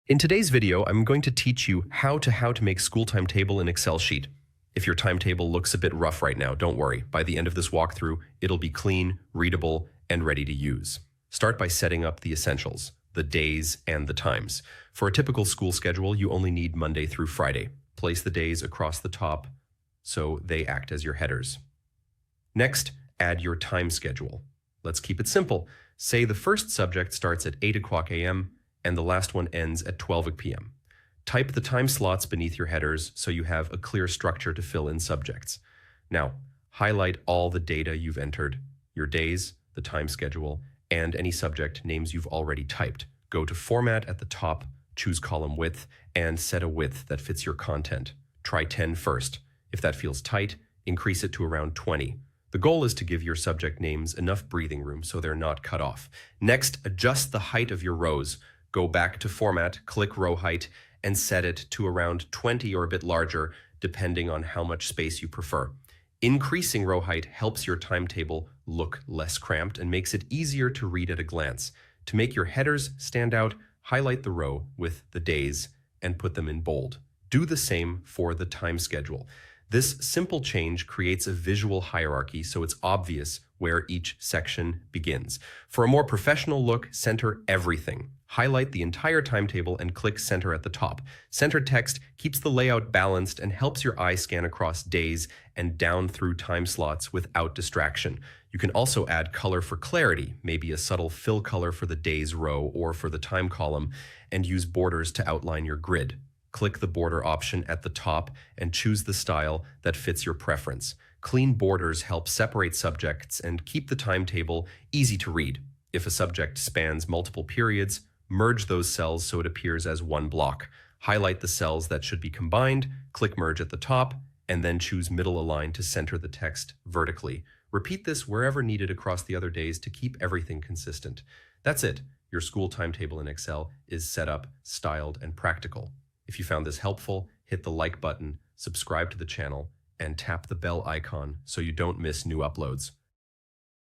In today's video, I'm going to teach you how to make school timetable in Excel sheet. If your timetable looks a bit rough right now, don't worry. By the end of this walkthrough, it'll be clean, readable, and ready to use. Start by setting up the essentials, the days and the times. For a typical school schedule, you only need Monday through Friday. Place the days across the top so they act as your headers. Next, add your time schedule. Let's keep it simple. Say the first subject starts at 8 o'clock a.m. and the last one ends at 12 p.m. Type the time slots beneath your headers so you have a clear structure to fill in subjects. Now, highlight all the data you've entered, your days, the time schedule, and any subject names you've already typed. Go to Format at the top, choose column width, and set a width that fits your content. Try 10 first. If that feels tight, increase it to around 20. The goal is to give your subject names enough breathing room so they're not cut off. Next, adjust the height of your rows. Go back to Format, click Row Height, and set it to around 20 or a bit larger, depending on how much space you prefer. Increasing row height helps your timetable look less cramped and makes it easier to read at a glance. To make your headers stand out, highlight the row with the days and put them in bold. Do the same for the time schedule. This simple change creates a visual hierarchy so it's obvious where each section begins. For a more professional look, center everything. Highlight the entire timetable and click Center at the top. Center text keeps the layout balanced and helps your eye scan across days and down through time slots without distraction. You can also add color for clarity, maybe a subtle fill color for the days row or for the time column, and use borders to outline your grid. Click the border option at the top and choose the style that fits your preference. Clean borders help separate subjects and keep the timetable easy to read. If a subject spans multiple periods, merge those cells so it appears as one block. Highlight the cells that should be combined, click Merge at the top, and then choose Middle Align to center the text vertically. Repeat this wherever needed across the other days to keep everything consistent. That's it. Your school timetable in Excel is set up, styled, and practical. If you found this helpful, hit the like button, subscribe to the channel, and tap the bell icon so you don't miss new uploads.